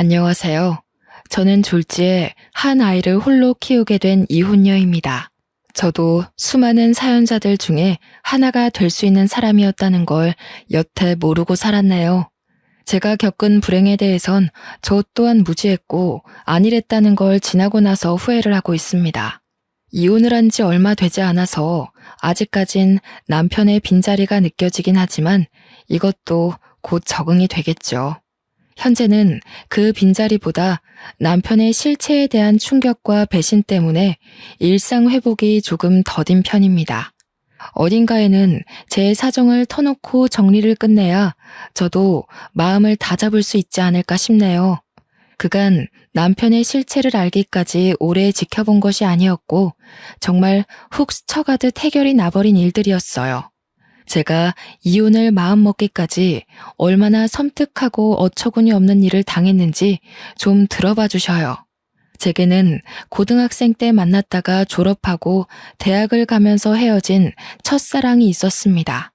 안녕하세요. 저는 졸지에 한 아이를 홀로 키우게 된 이혼녀입니다. 저도 수많은 사연자들 중에 하나가 될 수 있는 사람이었다는 걸 여태 모르고 살았네요. 제가 겪은 불행에 대해선 저 또한 무지했고 안일했다는 걸 지나고 나서 후회를 하고 있습니다. 이혼을 한 지 얼마 되지 않아서 아직까진 남편의 빈자리가 느껴지긴 하지만 이것도 곧 적응이 되겠죠. 현재는 그 빈자리보다 남편의 실체에 대한 충격과 배신 때문에 일상 회복이 조금 더딘 편입니다. 어딘가에는 제 사정을 터놓고 정리를 끝내야 저도 마음을 다잡을 수 있지 않을까 싶네요. 그간 남편의 실체를 알기까지 오래 지켜본 것이 아니었고 정말 훅 스쳐가듯 해결이 나버린 일들이었어요. 제가 이혼을 마음먹기까지 얼마나 섬뜩하고 어처구니 없는 일을 당했는지 좀 들어봐 주셔요. 제게는 고등학생 때 만났다가 졸업하고 대학을 가면서 헤어진 첫사랑이 있었습니다.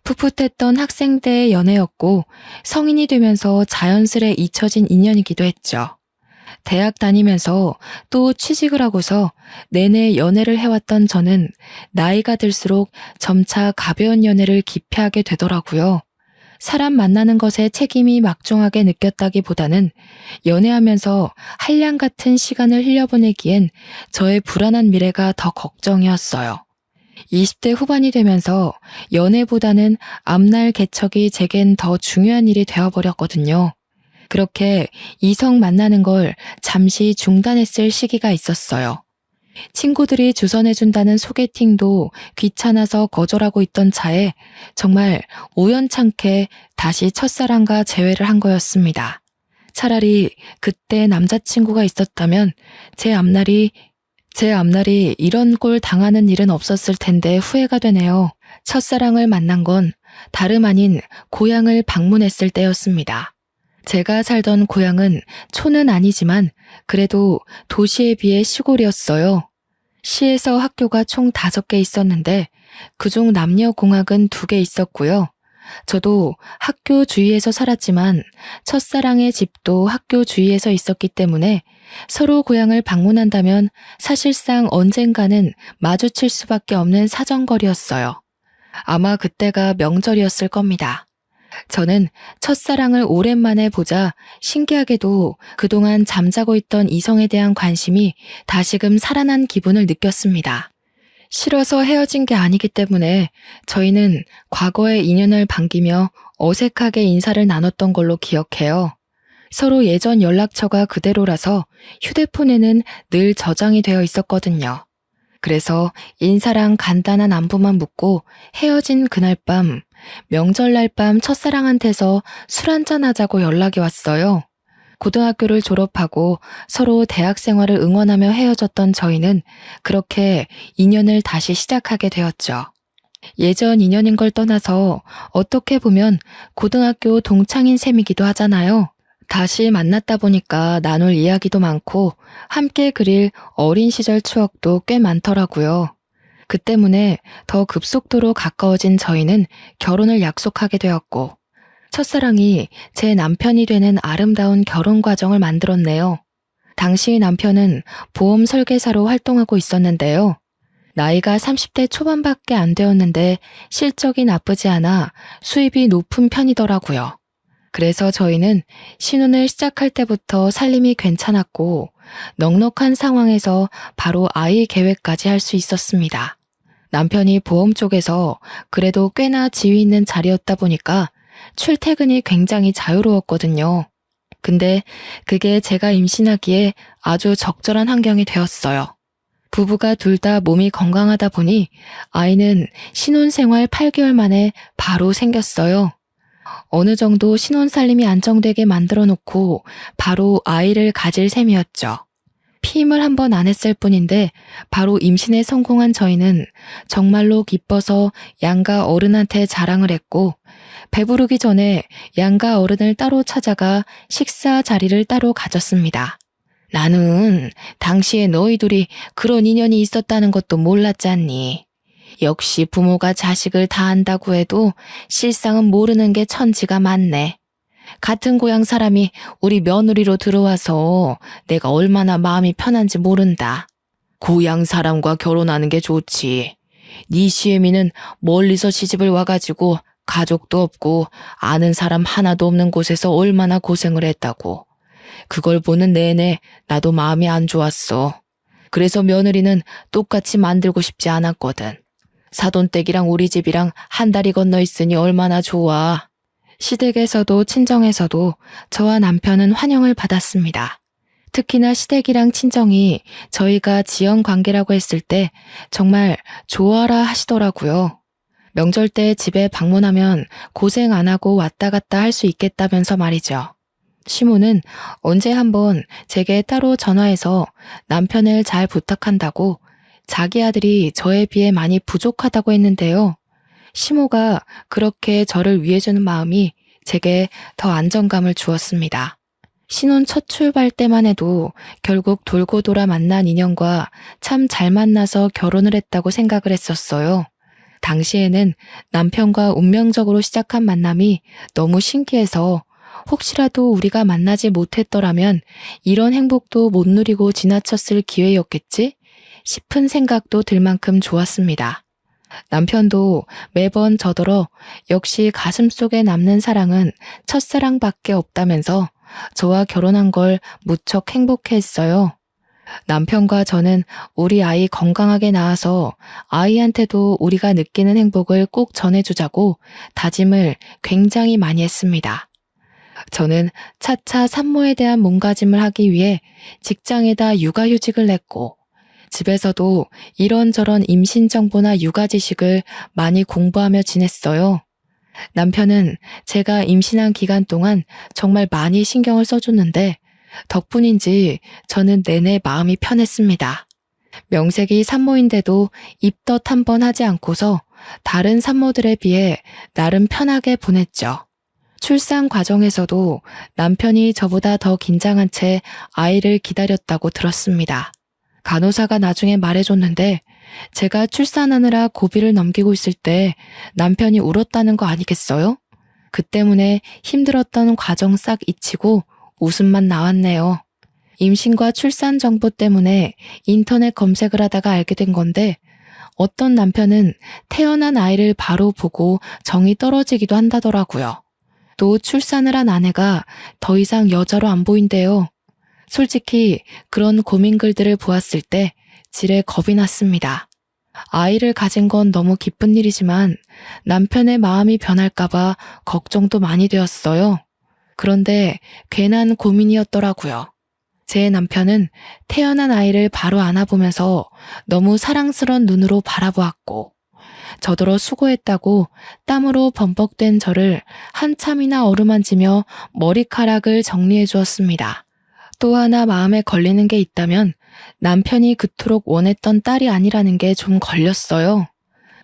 풋풋했던 학생 때의 연애였고 성인이 되면서 자연스레 잊혀진 인연이기도 했죠. 대학 다니면서 또 취직을 하고서 내내 연애를 해왔던 저는 나이가 들수록 점차 가벼운 연애를 기피하게 되더라고요. 사람 만나는 것에 책임이 막중하게 느꼈다기보다는 연애하면서 한량 같은 시간을 흘려보내기엔 저의 불안한 미래가 더 걱정이었어요. 20대 후반이 되면서 연애보다는 앞날 개척이 제겐 더 중요한 일이 되어버렸거든요. 그렇게 이성 만나는 걸 잠시 중단했을 시기가 있었어요. 친구들이 주선해준다는 소개팅도 귀찮아서 거절하고 있던 차에 정말 우연찮게 다시 첫사랑과 재회를 한 거였습니다. 차라리 그때 남자친구가 있었다면 제 앞날이 이런 꼴 당하는 일은 없었을 텐데 후회가 되네요. 첫사랑을 만난 건 다름 아닌 고향을 방문했을 때였습니다. 제가 살던 고향은 촌은 아니지만 그래도 도시에 비해 시골이었어요. 시에서 학교가 총 5개 있었는데 그중 남녀공학은 2개 있었고요. 저도 학교 주위에서 살았지만 첫사랑의 집도 학교 주위에서 있었기 때문에 서로 고향을 방문한다면 사실상 언젠가는 마주칠 수밖에 없는 사정거리였어요. 아마 그때가 명절이었을 겁니다. 저는 첫사랑을 오랜만에 보자 신기하게도 그동안 잠자고 있던 이성에 대한 관심이 다시금 살아난 기분을 느꼈습니다. 싫어서 헤어진 게 아니기 때문에 저희는 과거의 인연을 반기며 어색하게 인사를 나눴던 걸로 기억해요. 서로 예전 연락처가 그대로라서 휴대폰에는 늘 저장이 되어 있었거든요. 그래서 인사랑 간단한 안부만 묻고 헤어진 그날 밤, 명절날 밤 첫사랑한테서 술 한잔 하자고 연락이 왔어요. 고등학교를 졸업하고 서로 대학 생활을 응원하며 헤어졌던 저희는 그렇게 인연을 다시 시작하게 되었죠. 예전 인연인 걸 떠나서 어떻게 보면 고등학교 동창인 셈이기도 하잖아요. 다시 만났다 보니까 나눌 이야기도 많고 함께 그릴 어린 시절 추억도 꽤 많더라고요. 그 때문에 더 급속도로 가까워진 저희는 결혼을 약속하게 되었고 첫사랑이 제 남편이 되는 아름다운 결혼 과정을 만들었네요. 당시 남편은 보험 설계사로 활동하고 있었는데요. 나이가 30대 초반밖에 안 되었는데 실적이 나쁘지 않아 수입이 높은 편이더라고요. 그래서 저희는 신혼을 시작할 때부터 살림이 괜찮았고 넉넉한 상황에서 바로 아이 계획까지 할 수 있었습니다. 남편이 보험 쪽에서 그래도 꽤나 지위 있는 자리였다 보니까 출퇴근이 굉장히 자유로웠거든요. 근데 그게 제가 임신하기에 아주 적절한 환경이 되었어요. 부부가 둘 다 몸이 건강하다 보니 아이는 신혼생활 8개월 만에 바로 생겼어요. 어느 정도 신혼살림이 안정되게 만들어 놓고 바로 아이를 가질 셈이었죠. 피임을 한 번 안 했을 뿐인데 바로 임신에 성공한 저희는 정말로 기뻐서 양가 어른한테 자랑을 했고 배부르기 전에 양가 어른을 따로 찾아가 식사 자리를 따로 가졌습니다. 나는 당시에 너희 둘이 그런 인연이 있었다는 것도 몰랐잖니. 역시 부모가 자식을 다 안다고 해도 실상은 모르는 게 천지가 많네. 같은 고향 사람이 우리 며느리로 들어와서 내가 얼마나 마음이 편한지 모른다. 고향 사람과 결혼하는 게 좋지. 네 시애미는 멀리서 시집을 와가지고 가족도 없고 아는 사람 하나도 없는 곳에서 얼마나 고생을 했다고. 그걸 보는 내내 나도 마음이 안 좋았어. 그래서 며느리는 똑같이 만들고 싶지 않았거든. 사돈댁이랑 우리 집이랑 한 다리 건너 있으니 얼마나 좋아. 시댁에서도 친정에서도 저와 남편은 환영을 받았습니다. 특히나 시댁이랑 친정이 저희가 지연 관계라고 했을 때 정말 좋아라 하시더라고요. 명절 때 집에 방문하면 고생 안 하고 왔다 갔다 할 수 있겠다면서 말이죠. 시모는 언제 한번 제게 따로 전화해서 남편을 잘 부탁한다고 자기 아들이 저에 비해 많이 부족하다고 했는데요. 시모가 그렇게 저를 위해주는 마음이 제게 더 안정감을 주었습니다. 신혼 첫 출발 때만 해도 결국 돌고 돌아 만난 인연과 참 잘 만나서 결혼을 했다고 생각을 했었어요. 당시에는 남편과 운명적으로 시작한 만남이 너무 신기해서 혹시라도 우리가 만나지 못했더라면 이런 행복도 못 누리고 지나쳤을 기회였겠지 싶은 생각도 들 만큼 좋았습니다. 남편도 매번 저더러 역시 가슴속에 남는 사랑은 첫사랑밖에 없다면서 저와 결혼한 걸 무척 행복해했어요. 남편과 저는 우리 아이 건강하게 낳아서 아이한테도 우리가 느끼는 행복을 꼭 전해주자고 다짐을 굉장히 많이 했습니다. 저는 차차 산모에 대한 몸가짐을 하기 위해 직장에다 육아휴직을 냈고 집에서도 이런저런 임신 정보나 육아 지식을 많이 공부하며 지냈어요. 남편은 제가 임신한 기간 동안 정말 많이 신경을 써줬는데 덕분인지 저는 내내 마음이 편했습니다. 명색이 산모인데도 입덧 한 번 하지 않고서 다른 산모들에 비해 나름 편하게 보냈죠. 출산 과정에서도 남편이 저보다 더 긴장한 채 아이를 기다렸다고 들었습니다. 간호사가 나중에 말해줬는데 제가 출산하느라 고비를 넘기고 있을 때 남편이 울었다는 거 아니겠어요? 그 때문에 힘들었던 과정 싹 잊히고 웃음만 나왔네요. 임신과 출산 정보 때문에 인터넷 검색을 하다가 알게 된 건데 어떤 남편은 태어난 아이를 바로 보고 정이 떨어지기도 한다더라고요. 또 출산을 한 아내가 더 이상 여자로 안 보인대요. 솔직히 그런 고민 글들을 보았을 때 지레 겁이 났습니다. 아이를 가진 건 너무 기쁜 일이지만 남편의 마음이 변할까봐 걱정도 많이 되었어요. 그런데 괜한 고민이었더라고요. 제 남편은 태어난 아이를 바로 안아보면서 너무 사랑스런 눈으로 바라보았고 저더러 수고했다고 땀으로 범벅된 저를 한참이나 어루만지며 머리카락을 정리해 주었습니다. 또 하나 마음에 걸리는 게 있다면 남편이 그토록 원했던 딸이 아니라는 게 좀 걸렸어요.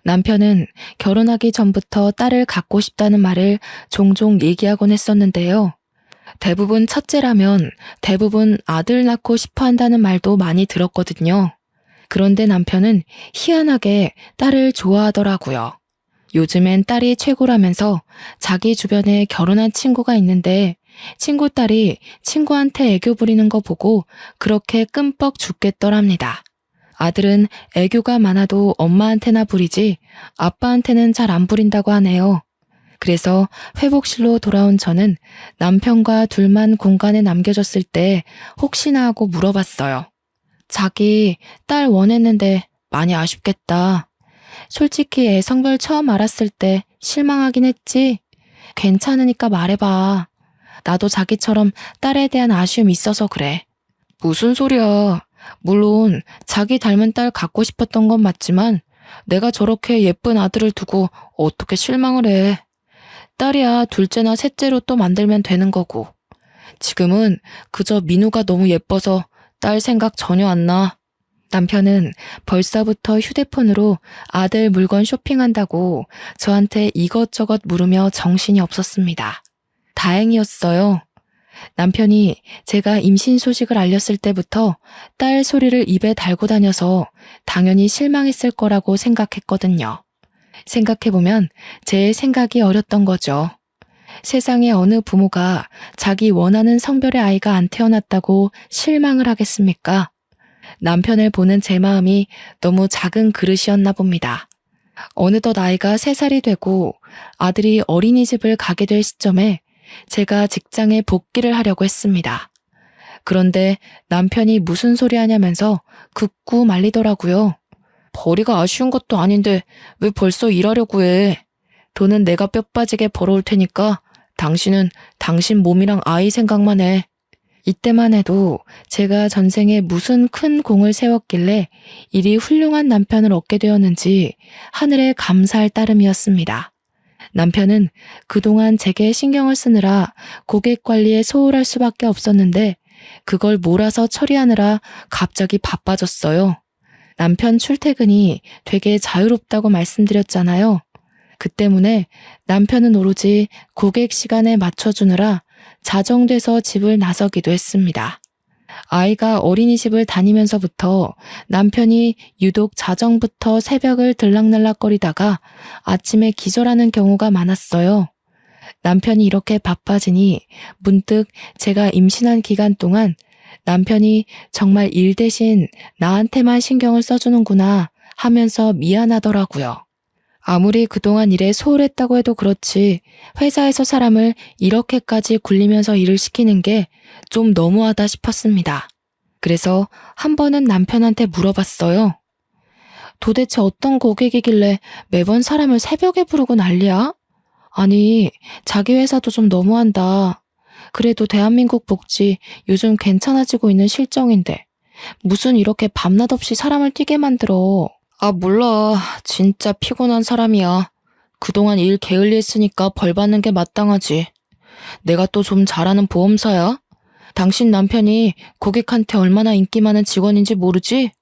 남편은 결혼하기 전부터 딸을 갖고 싶다는 말을 종종 얘기하곤 했었는데요. 대부분 첫째라면 대부분 아들 낳고 싶어 한다는 말도 많이 들었거든요. 그런데 남편은 희한하게 딸을 좋아하더라고요. 요즘엔 딸이 최고라면서 자기 주변에 결혼한 친구가 있는데 친구 딸이 친구한테 애교 부리는 거 보고 그렇게 끔뻑 죽겠더랍니다. 아들은 애교가 많아도 엄마한테나 부리지 아빠한테는 잘 안 부린다고 하네요. 그래서 회복실로 돌아온 저는 남편과 둘만 공간에 남겨졌을 때 혹시나 하고 물어봤어요. 자기 딸 원했는데 많이 아쉽겠다. 솔직히 애 성별 처음 알았을 때 실망하긴 했지. 괜찮으니까 말해봐. 나도 자기처럼 딸에 대한 아쉬움이 있어서 그래. 무슨 소리야. 물론 자기 닮은 딸 갖고 싶었던 건 맞지만 내가 저렇게 예쁜 아들을 두고 어떻게 실망을 해. 딸이야 둘째나 셋째로 또 만들면 되는 거고. 지금은 그저 민우가 너무 예뻐서 딸 생각 전혀 안 나. 남편은 벌써부터 휴대폰으로 아들 물건 쇼핑한다고 저한테 이것저것 물으며 정신이 없었습니다. 다행이었어요. 남편이 제가 임신 소식을 알렸을 때부터 딸 소리를 입에 달고 다녀서 당연히 실망했을 거라고 생각했거든요. 생각해보면 제 생각이 어렸던 거죠. 세상에 어느 부모가 자기 원하는 성별의 아이가 안 태어났다고 실망을 하겠습니까? 남편을 보는 제 마음이 너무 작은 그릇이었나 봅니다. 어느덧 아이가 3살이 되고 아들이 어린이집을 가게 될 시점에 제가 직장에 복귀를 하려고 했습니다. 그런데 남편이 무슨 소리 하냐면서 긋고 말리더라고요. 벌이가 아쉬운 것도 아닌데 왜 벌써 일하려고 해? 돈은 내가 뼈 빠지게 벌어올 테니까 당신은 당신 몸이랑 아이 생각만 해. 이때만 해도 제가 전생에 무슨 큰 공을 세웠길래 이리 훌륭한 남편을 얻게 되었는지 하늘에 감사할 따름이었습니다. 남편은 그동안 제게 신경을 쓰느라 고객 관리에 소홀할 수밖에 없었는데 그걸 몰아서 처리하느라 갑자기 바빠졌어요. 남편 출퇴근이 되게 자유롭다고 말씀드렸잖아요. 그 때문에 남편은 오로지 고객 시간에 맞춰주느라 자정돼서 집을 나서기도 했습니다. 아이가 어린이집을 다니면서부터 남편이 유독 자정부터 새벽을 들락날락거리다가 아침에 기절하는 경우가 많았어요. 남편이 이렇게 바빠지니 문득 제가 임신한 기간 동안 남편이 정말 일 대신 나한테만 신경을 써주는구나 하면서 미안하더라고요. 아무리 그동안 일에 소홀했다고 해도 그렇지 회사에서 사람을 이렇게까지 굴리면서 일을 시키는 게 좀 너무하다 싶었습니다. 그래서 한 번은 남편한테 물어봤어요. 도대체 어떤 고객이길래 매번 사람을 새벽에 부르고 난리야? 아니, 자기 회사도 좀 너무한다. 그래도 대한민국 복지 요즘 괜찮아지고 있는 실정인데 무슨 이렇게 밤낮 없이 사람을 뛰게 만들어. 아, 몰라. 진짜 피곤한 사람이야. 그동안 일 게을리했으니까 벌 받는 게 마땅하지. 내가 또 좀 잘하는 보험사야? 당신 남편이 고객한테 얼마나 인기 많은 직원인지 모르지?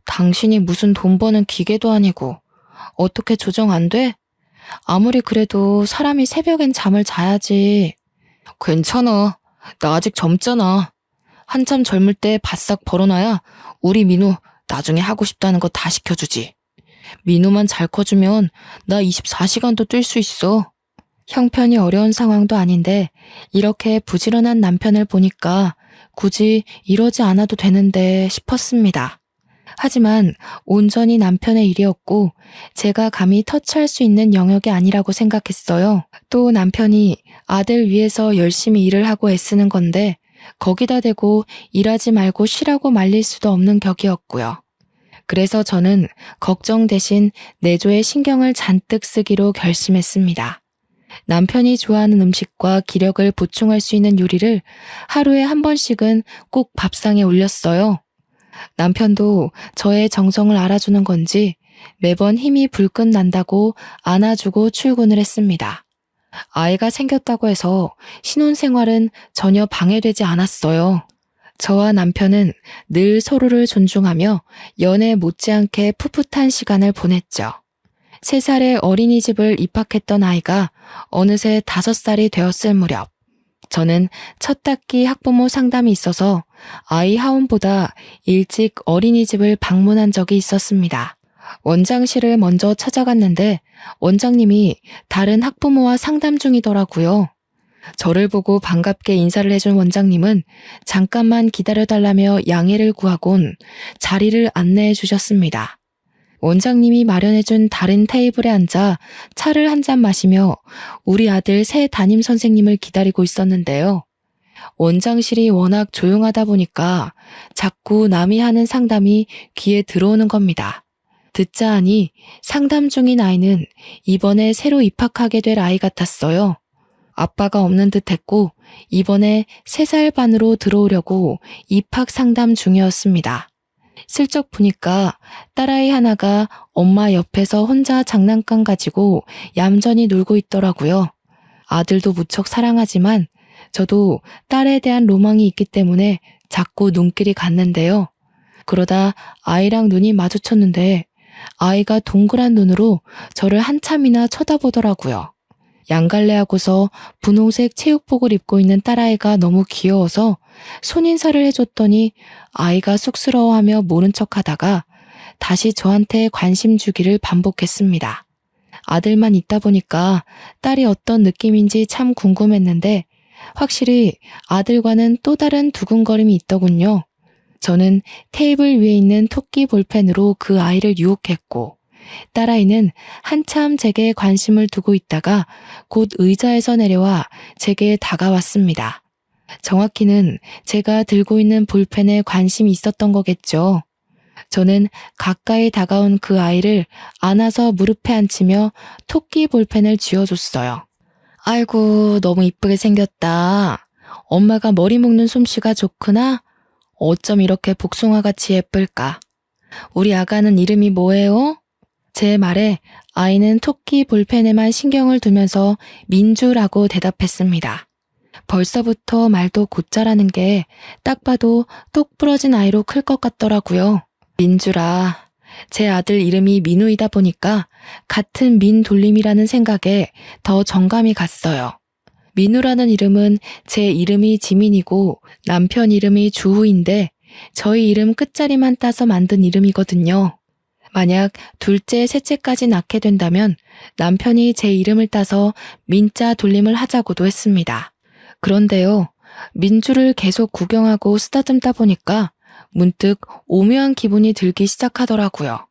당신이 무슨 돈 버는 기계도 아니고 어떻게 조정 안 돼? 아무리 그래도 사람이 새벽엔 잠을 자야지. 괜찮아. 나 아직 젊잖아. 한참 젊을 때 바싹 벌어놔야 우리 민우 나중에 하고 싶다는 거 다 시켜주지. 민우만 잘 커주면 나 24시간도 뛸 수 있어. 형편이 어려운 상황도 아닌데 이렇게 부지런한 남편을 보니까 굳이 이러지 않아도 되는데 싶었습니다. 하지만 온전히 남편의 일이었고 제가 감히 터치할 수 있는 영역이 아니라고 생각했어요. 또 남편이 아들 위해서 열심히 일을 하고 애쓰는 건데 거기다 대고 일하지 말고 쉬라고 말릴 수도 없는 격이었고요. 그래서 저는 걱정 대신 내조에 신경을 잔뜩 쓰기로 결심했습니다. 남편이 좋아하는 음식과 기력을 보충할 수 있는 요리를 하루에 한 번씩은 꼭 밥상에 올렸어요. 남편도 저의 정성을 알아주는 건지 매번 힘이 불끈 난다고 안아주고 출근을 했습니다. 아이가 생겼다고 해서 신혼생활은 전혀 방해되지 않았어요. 저와 남편은 늘 서로를 존중하며 연애 못지않게 풋풋한 시간을 보냈죠. 3살의 어린이집을 입학했던 아이가 어느새 5살이 되었을 무렵 저는 첫 학기 학부모 상담이 있어서 아이 하원보다 일찍 어린이집을 방문한 적이 있었습니다. 원장실을 먼저 찾아갔는데 원장님이 다른 학부모와 상담 중이더라고요. 저를 보고 반갑게 인사를 해준 원장님은 잠깐만 기다려달라며 양해를 구하곤 자리를 안내해 주셨습니다. 원장님이 마련해준 다른 테이블에 앉아 차를 한 잔 마시며 우리 아들 새 담임 선생님을 기다리고 있었는데요. 원장실이 워낙 조용하다 보니까 자꾸 남이 하는 상담이 귀에 들어오는 겁니다. 듣자 하니 상담 중인 아이는 이번에 새로 입학하게 될 아이 같았어요. 아빠가 없는 듯 했고 이번에 3살 반으로 들어오려고 입학 상담 중이었습니다. 슬쩍 보니까 딸아이 하나가 엄마 옆에서 혼자 장난감 가지고 얌전히 놀고 있더라고요. 아들도 무척 사랑하지만 저도 딸에 대한 로망이 있기 때문에 자꾸 눈길이 갔는데요. 그러다 아이랑 눈이 마주쳤는데 아이가 동그란 눈으로 저를 한참이나 쳐다보더라고요. 양갈래하고서 분홍색 체육복을 입고 있는 딸아이가 너무 귀여워서 손인사를 해줬더니 아이가 쑥스러워하며 모른 척하다가 다시 저한테 관심 주기를 반복했습니다. 아들만 있다 보니까 딸이 어떤 느낌인지 참 궁금했는데 확실히 아들과는 또 다른 두근거림이 있더군요. 저는 테이블 위에 있는 토끼 볼펜으로 그 아이를 유혹했고 딸아이는 한참 제게 관심을 두고 있다가 곧 의자에서 내려와 제게 다가왔습니다. 정확히는 제가 들고 있는 볼펜에 관심이 있었던 거겠죠. 저는 가까이 다가온 그 아이를 안아서 무릎에 앉히며 토끼 볼펜을 쥐어줬어요. 아이고, 너무 이쁘게 생겼다. 엄마가 머리 묶는 솜씨가 좋구나. 어쩜 이렇게 복숭아같이 예쁠까? 우리 아가는 이름이 뭐예요? 제 말에 아이는 토끼 볼펜에만 신경을 두면서 민주라고 대답했습니다. 벌써부터 말도 곧잘하는 게 딱 봐도 똑 부러진 아이로 클 것 같더라고요. 민주라. 제 아들 이름이 민우이다 보니까 같은 민돌림이라는 생각에 더 정감이 갔어요. 민우라는 이름은 제 이름이 지민이고 남편 이름이 주우인데 저희 이름 끝자리만 따서 만든 이름이거든요. 만약 둘째, 셋째까지 낳게 된다면 남편이 제 이름을 따서 민자 돌림을 하자고도 했습니다. 그런데요, 민주를 계속 구경하고 쓰다듬다 보니까 문득 오묘한 기분이 들기 시작하더라고요.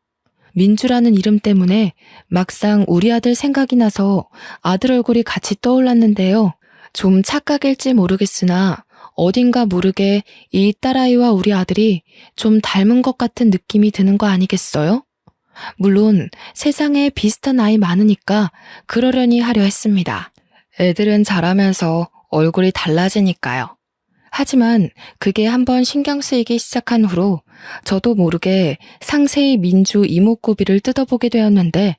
민주라는 이름 때문에 막상 우리 아들 생각이 나서 아들 얼굴이 같이 떠올랐는데요. 좀 착각일지 모르겠으나 어딘가 모르게 이 딸아이와 우리 아들이 좀 닮은 것 같은 느낌이 드는 거 아니겠어요? 물론 세상에 비슷한 아이 많으니까 그러려니 하려 했습니다. 애들은 자라면서 얼굴이 달라지니까요. 하지만 그게 한번 신경 쓰이기 시작한 후로 저도 모르게 상세히 민주 이목구비를 뜯어보게 되었는데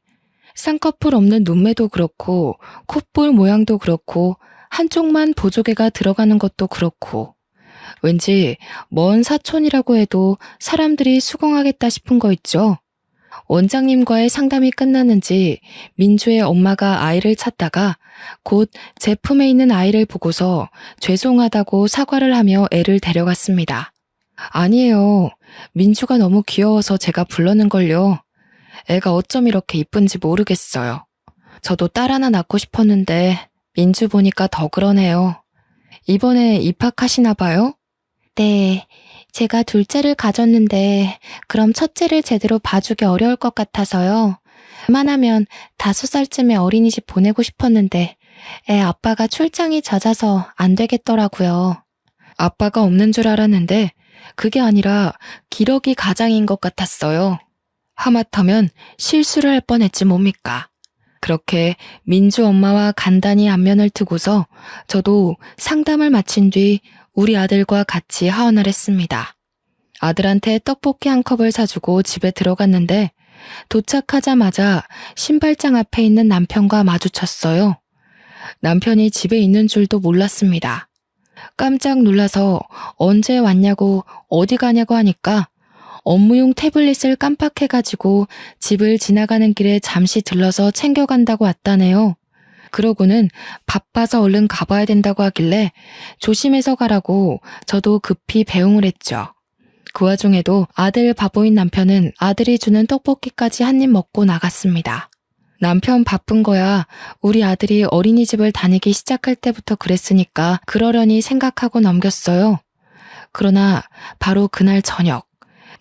쌍꺼풀 없는 눈매도 그렇고 콧볼 모양도 그렇고 한쪽만 보조개가 들어가는 것도 그렇고 왠지 먼 사촌이라고 해도 사람들이 수긍하겠다 싶은 거 있죠. 원장님과의 상담이 끝났는지 민주의 엄마가 아이를 찾다가 곧 제품에 있는 아이를 보고서 죄송하다고 사과를 하며 애를 데려갔습니다. 아니에요. 민주가 너무 귀여워서 제가 불렀는걸요. 애가 어쩜 이렇게 이쁜지 모르겠어요. 저도 딸 하나 낳고 싶었는데 민주 보니까 더 그러네요. 이번에 입학하시나 봐요? 네. 제가 둘째를 가졌는데 그럼 첫째를 제대로 봐주기 어려울 것 같아서요. 웬만하면 5살쯤에 어린이집 보내고 싶었는데 애 아빠가 출장이 잦아서 안 되겠더라고요. 아빠가 없는 줄 알았는데 그게 아니라 기러기 가장인 것 같았어요. 하마터면 실수를 할 뻔했지 뭡니까. 그렇게 민주 엄마와 간단히 안면을 트고서 저도 상담을 마친 뒤 우리 아들과 같이 하원을 했습니다. 아들한테 떡볶이 한 컵을 사주고 집에 들어갔는데 도착하자마자 신발장 앞에 있는 남편과 마주쳤어요. 남편이 집에 있는 줄도 몰랐습니다. 깜짝 놀라서 언제 왔냐고 어디 가냐고 하니까 업무용 태블릿을 깜빡해가지고 집을 지나가는 길에 잠시 들러서 챙겨간다고 왔다네요. 그러고는 바빠서 얼른 가봐야 된다고 하길래 조심해서 가라고 저도 급히 배웅을 했죠. 그 와중에도 아들 바보인 남편은 아들이 주는 떡볶이까지 한 입 먹고 나갔습니다. 남편 바쁜 거야 우리 아들이 어린이집을 다니기 시작할 때부터 그랬으니까 그러려니 생각하고 넘겼어요. 그러나 바로 그날 저녁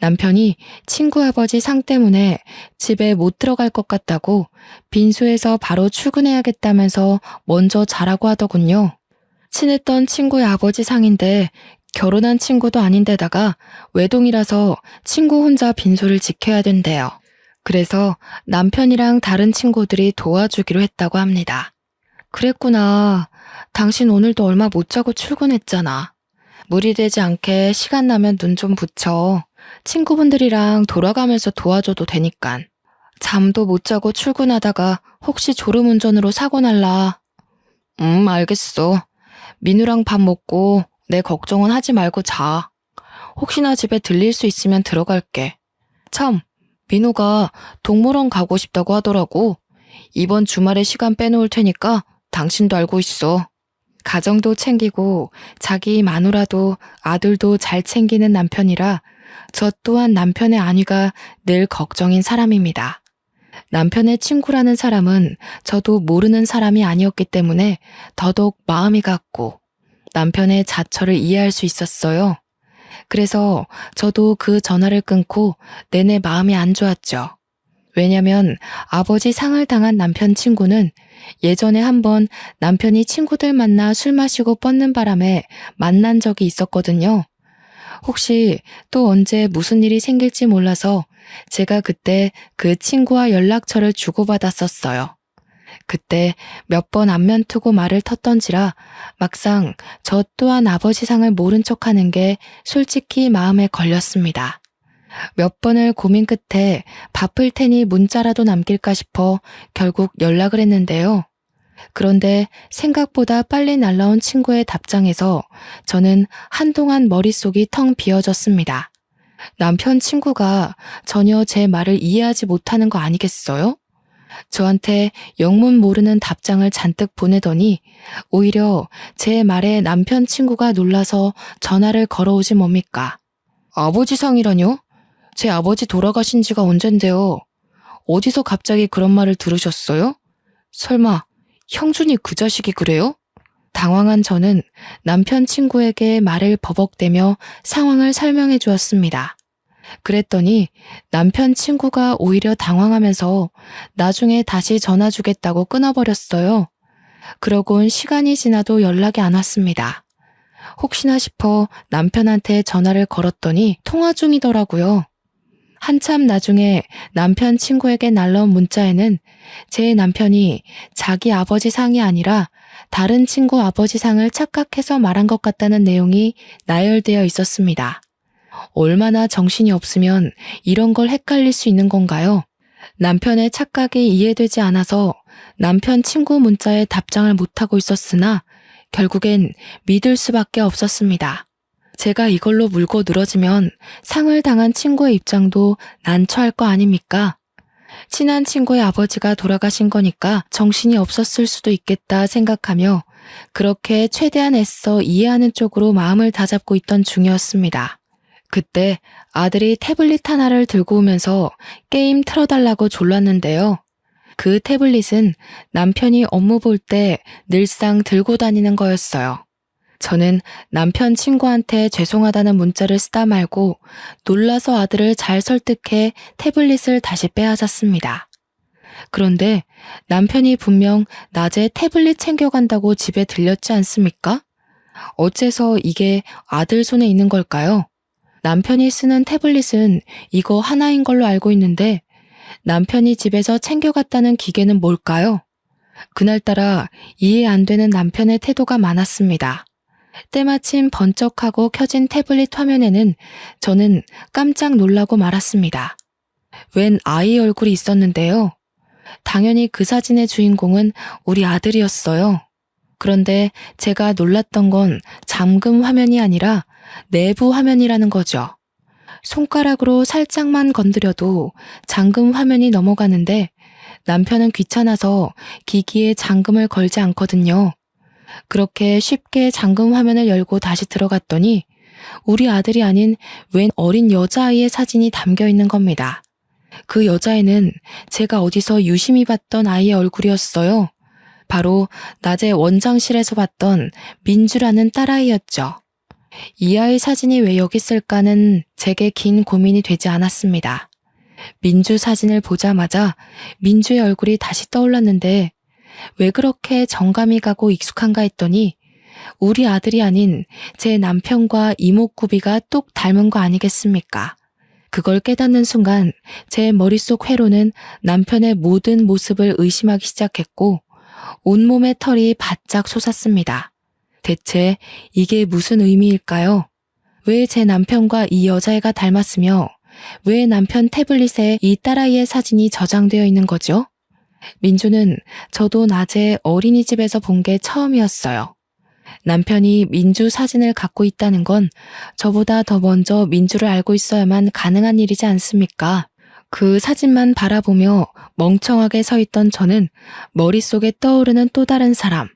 남편이 친구 아버지 상 때문에 집에 못 들어갈 것 같다고 빈소에서 바로 출근해야겠다면서 먼저 자라고 하더군요. 친했던 친구의 아버지 상인데 결혼한 친구도 아닌데다가 외동이라서 친구 혼자 빈소를 지켜야 된대요. 그래서 남편이랑 다른 친구들이 도와주기로 했다고 합니다. 그랬구나. 당신 오늘도 얼마 못 자고 출근했잖아. 무리되지 않게 시간 나면 눈 좀 붙여. 친구분들이랑 돌아가면서 도와줘도 되니깐. 잠도 못 자고 출근하다가 혹시 졸음운전으로 사고 날라. 알겠어. 민우랑 밥 먹고 내 걱정은 하지 말고 자. 혹시나 집에 들릴 수 있으면 들어갈게. 참, 민우가 동물원 가고 싶다고 하더라고. 이번 주말에 시간 빼놓을 테니까 당신도 알고 있어. 가정도 챙기고 자기 마누라도 아들도 잘 챙기는 남편이라 저 또한 남편의 안위가 늘 걱정인 사람입니다. 남편의 친구라는 사람은 저도 모르는 사람이 아니었기 때문에 더더욱 마음이 갔고 남편의 자처를 이해할 수 있었어요. 그래서 저도 그 전화를 끊고 내내 마음이 안 좋았죠. 왜냐면 아버지 상을 당한 남편 친구는 예전에 한번 남편이 친구들 만나 술 마시고 뻗는 바람에 만난 적이 있었거든요. 혹시 또 언제 무슨 일이 생길지 몰라서 제가 그때 그 친구와 연락처를 주고받았었어요. 그때 몇 번 안면 트고 말을 텄던지라 막상 저 또한 아버지 상을 모른 척하는 게 솔직히 마음에 걸렸습니다. 몇 번을 고민 끝에 바쁠 테니 문자라도 남길까 싶어 결국 연락을 했는데요. 그런데 생각보다 빨리 날라온 친구의 답장에서 저는 한동안 머릿속이 텅 비어졌습니다. 남편 친구가 전혀 제 말을 이해하지 못하는 거 아니겠어요? 저한테 영문 모르는 답장을 잔뜩 보내더니 오히려 제 말에 남편 친구가 놀라서 전화를 걸어오지 뭡니까? 아버지 상이라뇨? 제 아버지 돌아가신 지가 언젠데요. 어디서 갑자기 그런 말을 들으셨어요? 설마 형준이 그 자식이 그래요? 당황한 저는 남편 친구에게 말을 버벅대며 상황을 설명해 주었습니다. 그랬더니 남편 친구가 오히려 당황하면서 나중에 다시 전화 주겠다고 끊어버렸어요. 그러곤 시간이 지나도 연락이 안 왔습니다. 혹시나 싶어 남편한테 전화를 걸었더니 통화 중이더라고요. 한참 나중에 남편 친구에게 날라온 문자에는 제 남편이 자기 아버지 상이 아니라 다른 친구 아버지 상을 착각해서 말한 것 같다는 내용이 나열되어 있었습니다. 얼마나 정신이 없으면 이런 걸 헷갈릴 수 있는 건가요? 남편의 착각이 이해되지 않아서 남편 친구 문자에 답장을 못하고 있었으나 결국엔 믿을 수밖에 없었습니다. 제가 이걸로 물고 늘어지면 상을 당한 친구의 입장도 난처할 거 아닙니까? 친한 친구의 아버지가 돌아가신 거니까 정신이 없었을 수도 있겠다 생각하며 그렇게 최대한 애써 이해하는 쪽으로 마음을 다잡고 있던 중이었습니다. 그때 아들이 태블릿 하나를 들고 오면서 게임 틀어달라고 졸랐는데요. 그 태블릿은 남편이 업무 볼 때 늘상 들고 다니는 거였어요. 저는 남편 친구한테 죄송하다는 문자를 쓰다 말고 놀라서 아들을 잘 설득해 태블릿을 다시 빼앗았습니다. 그런데 남편이 분명 낮에 태블릿 챙겨간다고 집에 들렸지 않습니까? 어째서 이게 아들 손에 있는 걸까요? 남편이 쓰는 태블릿은 이거 하나인 걸로 알고 있는데 남편이 집에서 챙겨갔다는 기계는 뭘까요? 그날따라 이해 안 되는 남편의 태도가 많았습니다. 때마침 번쩍하고 켜진 태블릿 화면에는 저는 깜짝 놀라고 말았습니다. 웬 아이 얼굴이 있었는데요. 당연히 그 사진의 주인공은 우리 아들이었어요. 그런데 제가 놀랐던 건 잠금 화면이 아니라 내부 화면이라는 거죠. 손가락으로 살짝만 건드려도 잠금 화면이 넘어가는데 남편은 귀찮아서 기기에 잠금을 걸지 않거든요. 그렇게 쉽게 잠금 화면을 열고 다시 들어갔더니 우리 아들이 아닌 웬 어린 여자아이의 사진이 담겨 있는 겁니다. 그 여자애는 제가 어디서 유심히 봤던 아이의 얼굴이었어요. 바로 낮에 원장실에서 봤던 민주라는 딸아이였죠. 이 아이 사진이 왜 여기 있을까는 제게 긴 고민이 되지 않았습니다. 민주 사진을 보자마자 민주의 얼굴이 다시 떠올랐는데 왜 그렇게 정감이 가고 익숙한가 했더니 우리 아들이 아닌 제 남편과 이목구비가 똑 닮은 거 아니겠습니까? 그걸 깨닫는 순간 제 머릿속 회로는 남편의 모든 모습을 의심하기 시작했고 온몸의 털이 바짝 솟았습니다. 대체 이게 무슨 의미일까요? 왜 제 남편과 이 여자애가 닮았으며 왜 남편 태블릿에 이 딸아이의 사진이 저장되어 있는 거죠? 민주는 저도 낮에 어린이집에서 본 게 처음이었어요. 남편이 민주 사진을 갖고 있다는 건 저보다 더 먼저 민주를 알고 있어야만 가능한 일이지 않습니까? 그 사진만 바라보며 멍청하게 서 있던 저는 머릿속에 떠오르는 또 다른 사람,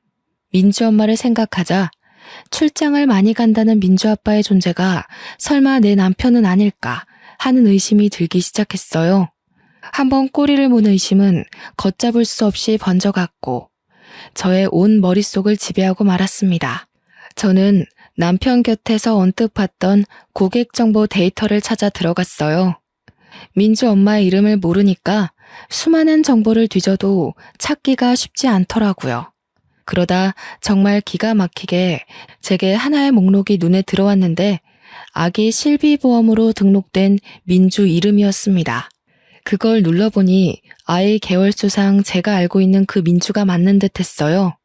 민주 엄마를 생각하자 출장을 많이 간다는 민주 아빠의 존재가 설마 내 남편은 아닐까 하는 의심이 들기 시작했어요. 한번 꼬리를 무는 의심은 걷잡을 수 없이 번져갔고 저의 온 머릿속을 지배하고 말았습니다. 저는 남편 곁에서 언뜻 봤던 고객 정보 데이터를 찾아 들어갔어요. 민주 엄마의 이름을 모르니까 수많은 정보를 뒤져도 찾기가 쉽지 않더라고요. 그러다 정말 기가 막히게 제게 하나의 목록이 눈에 들어왔는데 아기 실비보험으로 등록된 민주 이름이었습니다. 그걸 눌러보니 아이 개월수상 제가 알고 있는 그 민주가 맞는 듯 했어요.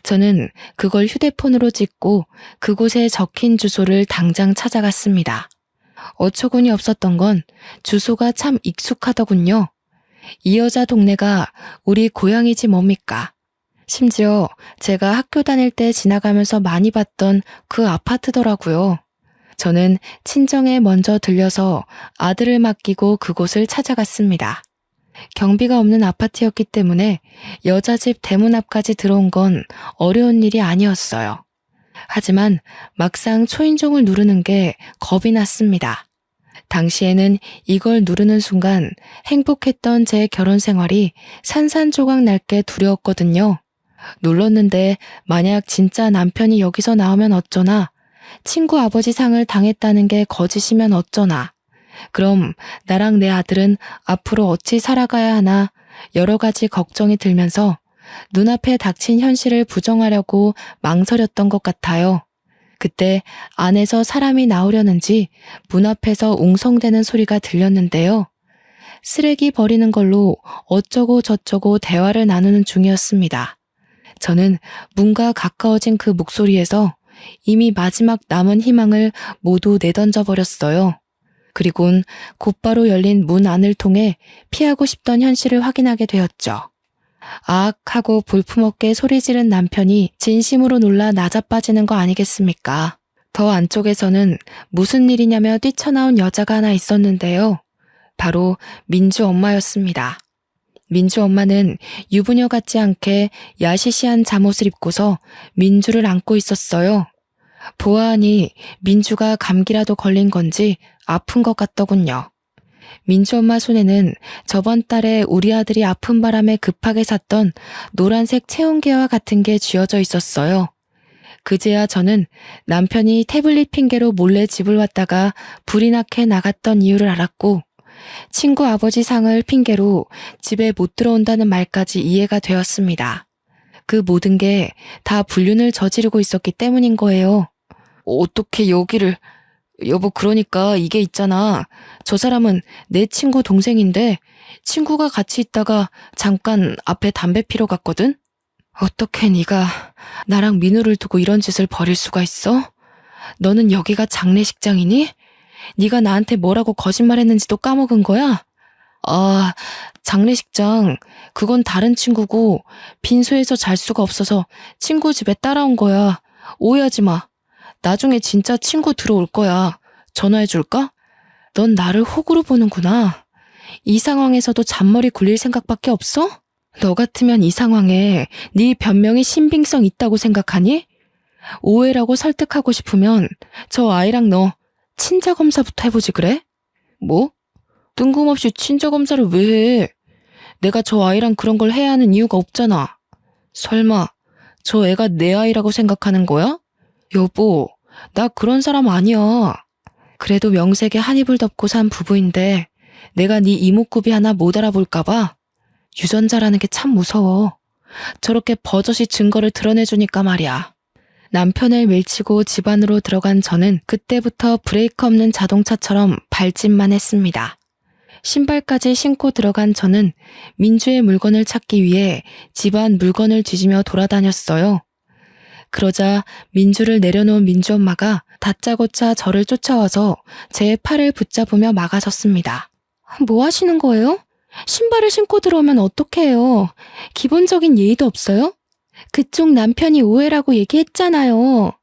저는 그걸 휴대폰으로 찍고 그곳에 적힌 주소를 당장 찾아갔습니다. 어처구니 없었던 건 주소가 참 익숙하더군요. 이 여자 동네가 우리 고향이지 뭡니까? 심지어 제가 학교 다닐 때 지나가면서 많이 봤던 그 아파트더라고요. 저는 친정에 먼저 들려서 아들을 맡기고 그곳을 찾아갔습니다. 경비가 없는 아파트였기 때문에 여자 집 대문 앞까지 들어온 건 어려운 일이 아니었어요. 하지만 막상 초인종을 누르는 게 겁이 났습니다. 당시에는 이걸 누르는 순간 행복했던 제 결혼 생활이 산산조각 날 게 두려웠거든요. 눌렀는데 만약 진짜 남편이 여기서 나오면 어쩌나, 친구 아버지 상을 당했다는 게 거짓이면 어쩌나, 그럼 나랑 내 아들은 앞으로 어찌 살아가야 하나 여러 가지 걱정이 들면서 눈앞에 닥친 현실을 부정하려고 망설였던 것 같아요. 그때 안에서 사람이 나오려는지 문 앞에서 웅성대는 소리가 들렸는데요. 쓰레기 버리는 걸로 어쩌고 저쩌고 대화를 나누는 중이었습니다. 저는 문과 가까워진 그 목소리에서 이미 마지막 남은 희망을 모두 내던져 버렸어요. 그리곤 곧바로 열린 문 안을 통해 피하고 싶던 현실을 확인하게 되었죠. 아악 하고 볼품없게 소리 지른 남편이 진심으로 놀라 나자빠지는 거 아니겠습니까? 더 안쪽에서는 무슨 일이냐며 뛰쳐나온 여자가 하나 있었는데요. 바로 민주 엄마였습니다. 민주 엄마는 유부녀 같지 않게 야시시한 잠옷을 입고서 민주를 안고 있었어요. 보아하니 민주가 감기라도 걸린 건지 아픈 것 같더군요. 민주 엄마 손에는 저번 달에 우리 아들이 아픈 바람에 급하게 샀던 노란색 체온계와 같은 게 쥐어져 있었어요. 그제야 저는 남편이 태블릿 핑계로 몰래 집을 왔다가 불이 나게 나갔던 이유를 알았고, 친구 아버지 상을 핑계로 집에 못 들어온다는 말까지 이해가 되었습니다. 그 모든 게 다 불륜을 저지르고 있었기 때문인 거예요. 어떻게 여기를... 여보, 그러니까 이게 있잖아. 저 사람은 내 친구 동생인데 친구가 같이 있다가 잠깐 앞에 담배 피러 갔거든? 어떻게 네가 나랑 민우를 두고 이런 짓을 벌일 수가 있어? 너는 여기가 장례식장이니? 네가 나한테 뭐라고 거짓말했는지도 까먹은 거야? 아, 장례식장, 그건 다른 친구고 빈소에서 잘 수가 없어서 친구 집에 따라온 거야. 오해하지 마. 나중에 진짜 친구 들어올 거야. 전화해줄까? 넌 나를 호구로 보는구나. 이 상황에서도 잔머리 굴릴 생각밖에 없어? 너 같으면 이 상황에 네 변명이 신빙성 있다고 생각하니? 오해라고 설득하고 싶으면 저 아이랑 너 친자검사부터 해보지 그래? 뭐? 뜬금없이 친자검사를 왜 해? 내가 저 아이랑 그런 걸 해야 하는 이유가 없잖아. 설마 저 애가 내 아이라고 생각하는 거야? 여보, 나 그런 사람 아니야. 그래도 명색에 한 입을 덮고 산 부부인데 내가 네 이목구비 하나 못 알아볼까봐. 유전자라는 게 참 무서워. 저렇게 버젓이 증거를 드러내주니까 말이야. 남편을 밀치고 집 안으로 들어간 저는 그때부터 브레이크 없는 자동차처럼 발짓만 했습니다. 신발까지 신고 들어간 저는 민주의 물건을 찾기 위해 집안 물건을 뒤지며 돌아다녔어요. 그러자 민주를 내려놓은 민주 엄마가 다짜고짜 저를 쫓아와서 제 팔을 붙잡으며 막아섰습니다. 뭐 하시는 거예요? 신발을 신고 들어오면 어떡해요? 기본적인 예의도 없어요? 그쪽 남편이 오해라고 얘기했잖아요.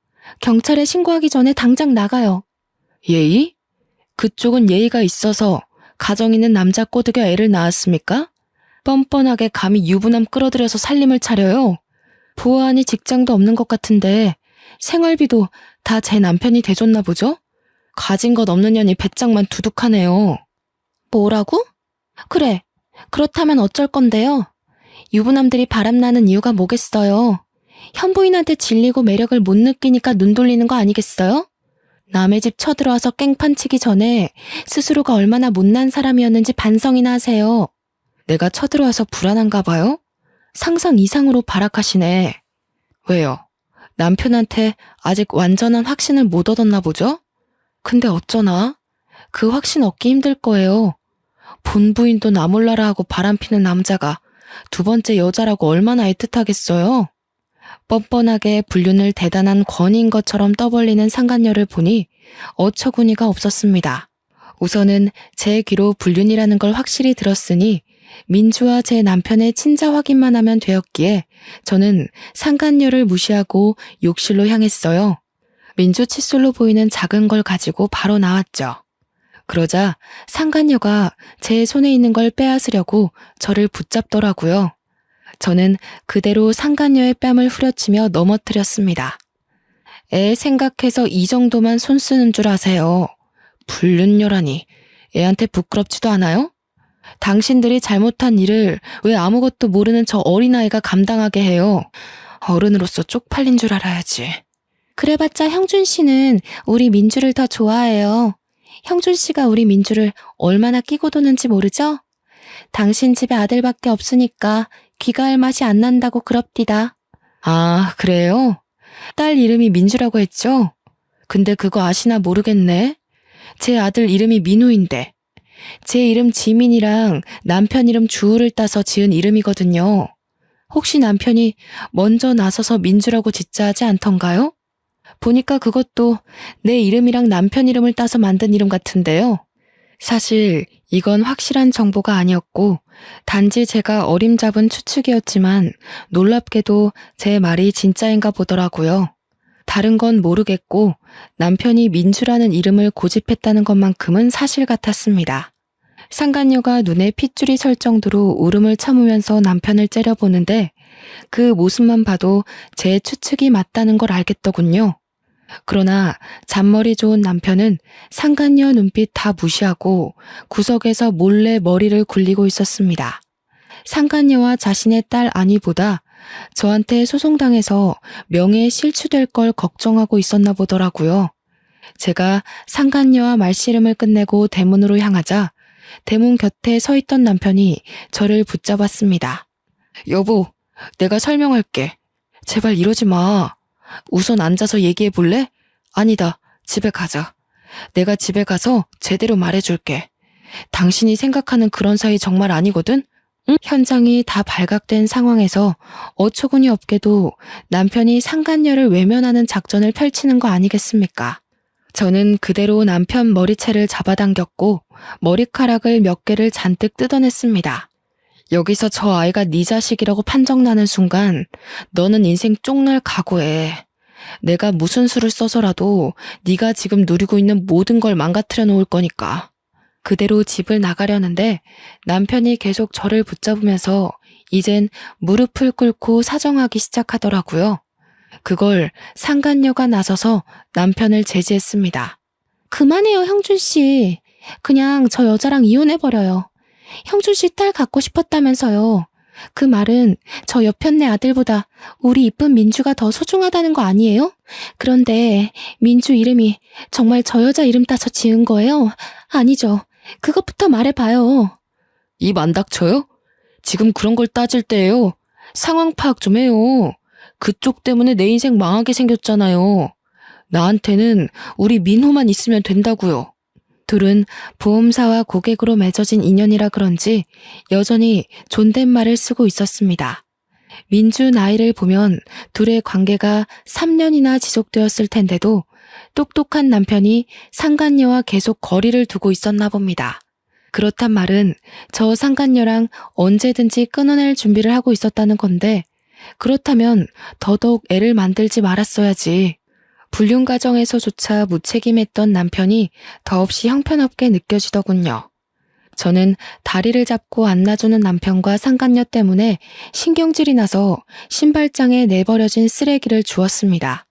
경찰에 신고하기 전에 당장 나가요. 예의? 그쪽은 예의가 있어서 가정 있는 남자 꼬드겨 애를 낳았습니까? 뻔뻔하게 감히 유부남 끌어들여서 살림을 차려요. 보아하니 직장도 없는 것 같은데 생활비도 다 제 남편이 대줬나 보죠? 가진 것 없는 년이 배짱만 두둑하네요. 뭐라고? 그래. 그렇다면 어쩔 건데요? 유부남들이 바람나는 이유가 뭐겠어요? 현부인한테 질리고 매력을 못 느끼니까 눈 돌리는 거 아니겠어요? 남의 집 쳐들어와서 깽판 치기 전에 스스로가 얼마나 못난 사람이었는지 반성이나 하세요. 내가 쳐들어와서 불안한가 봐요? 상상 이상으로 발악하시네. 왜요? 남편한테 아직 완전한 확신을 못 얻었나 보죠? 근데 어쩌나? 그 확신 얻기 힘들 거예요. 본부인도 나 몰라라 하고 바람피는 남자가 두 번째 여자라고 얼마나 애틋하겠어요? 뻔뻔하게 불륜을 대단한 권위인 것처럼 떠벌리는 상간녀를 보니 어처구니가 없었습니다. 우선은 제 귀로 불륜이라는 걸 확실히 들었으니 민주와 제 남편의 친자 확인만 하면 되었기에 저는 상간녀를 무시하고 욕실로 향했어요. 민주 칫솔로 보이는 작은 걸 가지고 바로 나왔죠. 그러자 상간녀가 제 손에 있는 걸 빼앗으려고 저를 붙잡더라고요. 저는 그대로 상간녀의 뺨을 후려치며 넘어뜨렸습니다. 애 생각해서 이 정도만 손 쓰는 줄 아세요. 불륜녀라니 애한테 부끄럽지도 않아요? 당신들이 잘못한 일을 왜 아무것도 모르는 저 어린아이가 감당하게 해요? 어른으로서 쪽팔린 줄 알아야지. 그래봤자 형준 씨는 우리 민주를 더 좋아해요. 형준 씨가 우리 민주를 얼마나 끼고 도는지 모르죠? 당신 집에 아들밖에 없으니까 귀가할 맛이 안 난다고 그럽디다. 아, 그래요? 딸 이름이 민주라고 했죠? 근데 그거 아시나 모르겠네. 제 아들 이름이 민우인데 제 이름 지민이랑 남편 이름 주우를 따서 지은 이름이거든요. 혹시 남편이 먼저 나서서 민주라고 짓자 하지 않던가요? 보니까 그것도 내 이름이랑 남편 이름을 따서 만든 이름 같은데요. 사실 이건 확실한 정보가 아니었고 단지 제가 어림잡은 추측이었지만 놀랍게도 제 말이 진짜인가 보더라고요. 다른 건 모르겠고 남편이 민주라는 이름을 고집했다는 것만큼은 사실 같았습니다. 상간녀가 눈에 핏줄이 설 정도로 울음을 참으면서 남편을 째려보는데 그 모습만 봐도 제 추측이 맞다는 걸 알겠더군요. 그러나 잔머리 좋은 남편은 상간녀 눈빛 다 무시하고 구석에서 몰래 머리를 굴리고 있었습니다. 상간녀와 자신의 딸 안위보다 저한테 소송당해서 명예에 실추될 걸 걱정하고 있었나 보더라고요. 제가 상간녀와 말씨름을 끝내고 대문으로 향하자 대문 곁에 서 있던 남편이 저를 붙잡았습니다. 여보, 내가 설명할게. 제발 이러지 마. 우선 앉아서 얘기해 볼래? 아니다, 집에 가자. 내가 집에 가서 제대로 말해줄게. 당신이 생각하는 그런 사이 정말 아니거든? 응? 현장이 다 발각된 상황에서 어처구니 없게도 남편이 상간녀를 외면하는 작전을 펼치는 거 아니겠습니까? 저는 그대로 남편 머리채를 잡아당겼고 머리카락을 몇 개를 잔뜩 뜯어냈습니다. 여기서 저 아이가 네 자식이라고 판정나는 순간 너는 인생 쪽날 각오해. 내가 무슨 수를 써서라도 네가 지금 누리고 있는 모든 걸 망가뜨려 놓을 거니까. 그대로 집을 나가려는데 남편이 계속 저를 붙잡으면서 이젠 무릎을 꿇고 사정하기 시작하더라고요. 그걸 상간녀가 나서서 남편을 제지했습니다. 그만해요, 형준 씨. 그냥 저 여자랑 이혼해버려요. 형준 씨 딸 갖고 싶었다면서요. 그 말은 저 옆편네 아들보다 우리 이쁜 민주가 더 소중하다는 거 아니에요? 그런데 민주 이름이 정말 저 여자 이름 따서 지은 거예요? 아니죠. 그것부터 말해봐요. 입 안 닥쳐요? 지금 그런 걸 따질 때예요. 상황 파악 좀 해요. 그쪽 때문에 내 인생 망하게 생겼잖아요. 나한테는 우리 민호만 있으면 된다고요. 둘은 보험사와 고객으로 맺어진 인연이라 그런지 여전히 존댓말을 쓰고 있었습니다. 민주 나이를 보면 둘의 관계가 3년이나 지속되었을 텐데도 똑똑한 남편이 상간녀와 계속 거리를 두고 있었나 봅니다. 그렇단 말은 저 상간녀랑 언제든지 끊어낼 준비를 하고 있었다는 건데 그렇다면 더더욱 애를 만들지 말았어야지. 불륜 과정에서조차 무책임했던 남편이 더없이 형편없게 느껴지더군요. 저는 다리를 잡고 안놔주는 남편과 상간녀 때문에 신경질이 나서 신발장에 내버려진 쓰레기를 주웠습니다.